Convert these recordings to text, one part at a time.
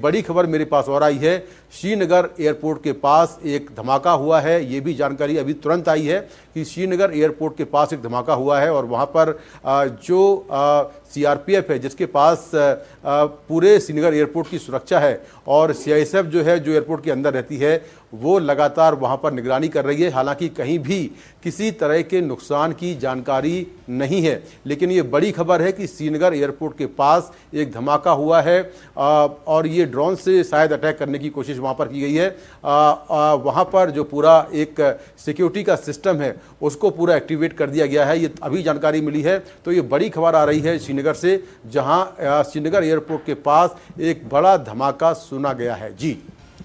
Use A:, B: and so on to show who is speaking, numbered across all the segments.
A: बड़ी खबर मेरे पास और आई है। श्रीनगर एयरपोर्ट के पास एक धमाका हुआ है। ये भी जानकारी अभी तुरंत आई है कि श्रीनगर एयरपोर्ट के पास एक धमाका हुआ है और वहाँ पर जो सीआरपीएफ है, जिसके पास पूरे श्रीनगर एयरपोर्ट की सुरक्षा है, और सीआईएसएफ जो है, जो एयरपोर्ट के अंदर रहती है, वो लगातार वहाँ पर निगरानी कर रही है। हालांकि कहीं भी किसी तरह के नुकसान की जानकारी नहीं है, लेकिन ये बड़ी खबर है कि श्रीनगर एयरपोर्ट के पास एक धमाका हुआ है और ये ड्रोन से शायद अटैक करने की कोशिश वहाँ पर की गई है। वहाँ पर जो पूरा एक सिक्योरिटी का सिस्टम है, उसको पूरा एक्टिवेट कर दिया गया है। ये अभी जानकारी मिली है, तो ये बड़ी खबर आ रही है श्रीनगर से, जहाँ श्रीनगर एयरपोर्ट के पास एक बड़ा धमाका सुना गया है। जी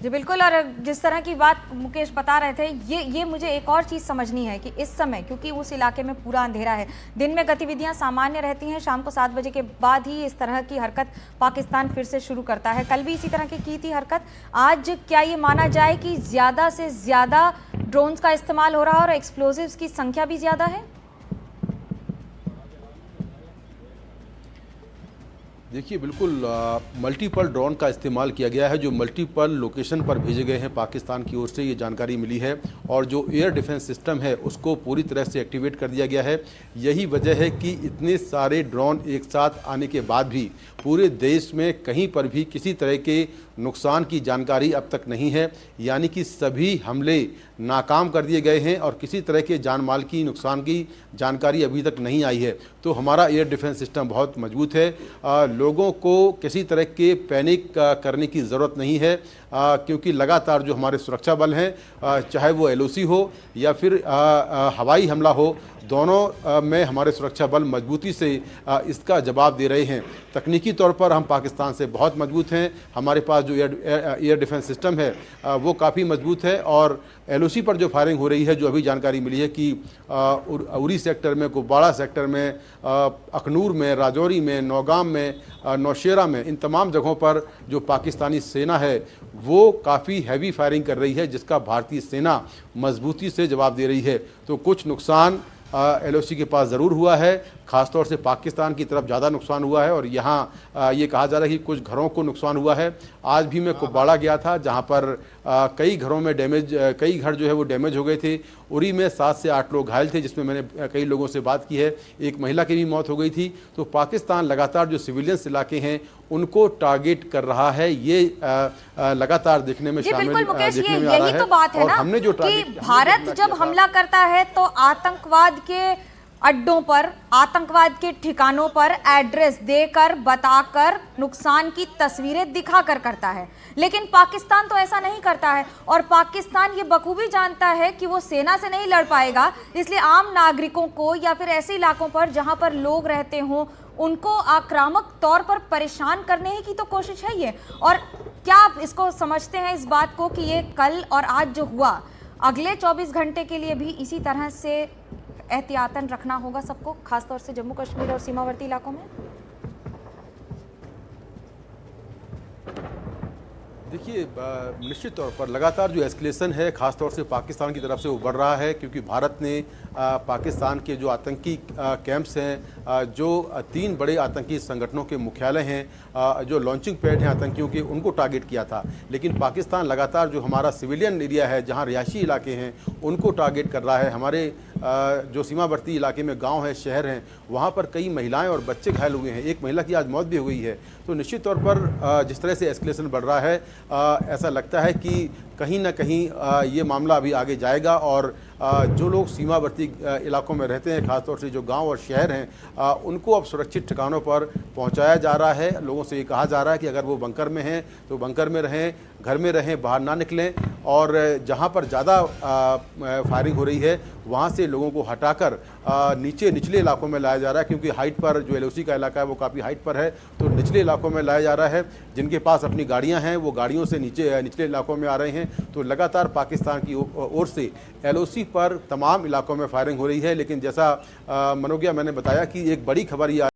B: बिल्कुल। और जिस तरह की बात मुकेश बता रहे थे, ये मुझे एक और चीज़ समझनी है कि इस समय, क्योंकि उस इलाके में पूरा अंधेरा है, दिन में गतिविधियां सामान्य रहती हैं, शाम को 7 बजे के बाद ही इस तरह की हरकत पाकिस्तान फिर से शुरू करता है। कल भी इसी तरह की थी हरकत। आज क्या ये माना जाए कि ज़्यादा से ज़्यादा ड्रोन्स का इस्तेमाल हो रहा है और एक्सप्लोजिव्स की संख्या भी ज़्यादा है?
A: देखिए, बिल्कुल मल्टीपल ड्रोन का इस्तेमाल किया गया है, जो मल्टीपल लोकेशन पर भेजे गए हैं पाकिस्तान की ओर से, ये जानकारी मिली है। और जो एयर डिफेंस सिस्टम है, उसको पूरी तरह से एक्टिवेट कर दिया गया है। यही वजह है कि इतने सारे ड्रोन एक साथ आने के बाद भी पूरे देश में कहीं पर भी किसी तरह के नुकसान की जानकारी अब तक नहीं है। यानी कि सभी हमले नाकाम कर दिए गए हैं और किसी तरह के जान माल की नुकसान की जानकारी अभी तक नहीं आई है। तो हमारा एयर डिफेंस सिस्टम बहुत मजबूत है। लोगों को किसी तरह के पैनिक करने की ज़रूरत नहीं है, क्योंकि लगातार जो हमारे सुरक्षा बल हैं, चाहे वो एलओसी हो या फिर हवाई हमला हो, दोनों में हमारे सुरक्षा बल मजबूती से इसका जवाब दे रहे हैं। तकनीकी तौर पर हम पाकिस्तान से बहुत मजबूत हैं। हमारे पास जो एयर डिफेंस सिस्टम है वो काफ़ी मजबूत है। और एलओसी पर जो फायरिंग हो रही है, जो अभी जानकारी मिली है कि उरी सेक्टर में, कुपवाड़ा सेक्टर में, अखनूर में, राजौरी में, नौगाम में, नौशेरा में, इन तमाम जगहों पर जो पाकिस्तानी सेना है वो काफ़ी हैवी फायरिंग कर रही है, जिसका भारतीय सेना मजबूती से जवाब दे रही है। तो कुछ नुकसान एलओसी के पास ज़रूर हुआ है, ख़ासतौर से पाकिस्तान की तरफ ज़्यादा नुकसान हुआ है। और यहाँ ये कहा जा रहा है कि कुछ घरों को नुकसान हुआ है। आज भी मैं कुपवाड़ा गया था, जहाँ पर कई घरों में कई घर जो है वो डैमेज हो गए थे। उरी में 7 से 8 लोग घायल थे, जिसमें मैंने कई लोगों से बात की है। एक महिला की भी मौत हो गई थी। तो पाकिस्तान लगातार जो सिविलियंस इलाके हैं उनको टारगेट कर रहा है, ये लगातार देखने में शामिल देखने में आ रहा है।
B: तो बात है ना
A: हमने जो
B: कि भारत जब हमला करता है तो आतंकवाद के अड्डों पर, आतंकवाद के ठिकानों पर एड्रेस देकर, बताकर, नुकसान की तस्वीरें दिखाकर करता है। लेकिन पाकिस्तान तो ऐसा नहीं करता है। और पाकिस्तान ये बखूबी जानता है कि वो सेना से नहीं लड़ पाएगा, इसलिए आम नागरिकों को या फिर ऐसे इलाकों पर जहां पर लोग रहते हों, उनको आक्रामक तौर पर परेशान करने की तो कोशिश है ये। और क्या आप इसको समझते हैं, इस बात को, कि ये कल और आज जो हुआ, अगले 24 घंटे के लिए भी इसी तरह से एहतियातन रखना होगा सबको, खासतौर से जम्मू कश्मीर और सीमावर्ती इलाकों में?
A: देखिए, निश्चित तौर पर लगातार जो एस्केलेशन है, खासतौर से पाकिस्तान की तरफ से वो बढ़ रहा है, क्योंकि भारत ने पाकिस्तान के जो आतंकी कैंप्स हैं, जो 3 बड़े आतंकी संगठनों के मुख्यालय हैं, जो लॉन्चिंग पैड हैं आतंकियों के, उनको टारगेट किया था। लेकिन पाकिस्तान लगातार जो हमारा सिविलियन एरिया है, जहां रिहायशी इलाके हैं, उनको टारगेट कर रहा है। हमारे जो सीमावर्ती इलाके में गांव है, शहर हैं, वहां पर कई महिलाएं और बच्चे घायल हुए हैं। एक महिला की आज मौत भी हो गई है। तो निश्चित तौर पर जिस तरह से एस्केलेशन बढ़ रहा है, ऐसा लगता है कि कहीं ना कहीं ये मामला अभी आगे जाएगा। और जो लोग सीमावर्ती इलाकों में रहते हैं, खासतौर से जो गांव और शहर हैं, उनको अब सुरक्षित ठिकानों पर पहुंचाया जा रहा है। लोगों से ये कहा जा रहा है कि अगर वो बंकर में हैं तो बंकर में रहें, घर में रहें, बाहर ना निकलें। और जहां पर ज़्यादा फायरिंग हो रही है, वहां से लोगों को हटाकर निचले इलाकों में लाया जा रहा है, क्योंकि हाइट पर जो एलओसी का इलाका है वो काफ़ी हाइट पर है। तो निचले इलाकों में लाया जा रहा है। जिनके पास अपनी गाड़ियां हैं, वो गाड़ियों से निचले इलाकों में आ रहे हैं। तो लगातार पाकिस्तान की ओर से एलओसी पर तमाम इलाकों में फायरिंग हो रही है। लेकिन जैसा मनोज्ञा मैंने बताया कि एक बड़ी खबर ये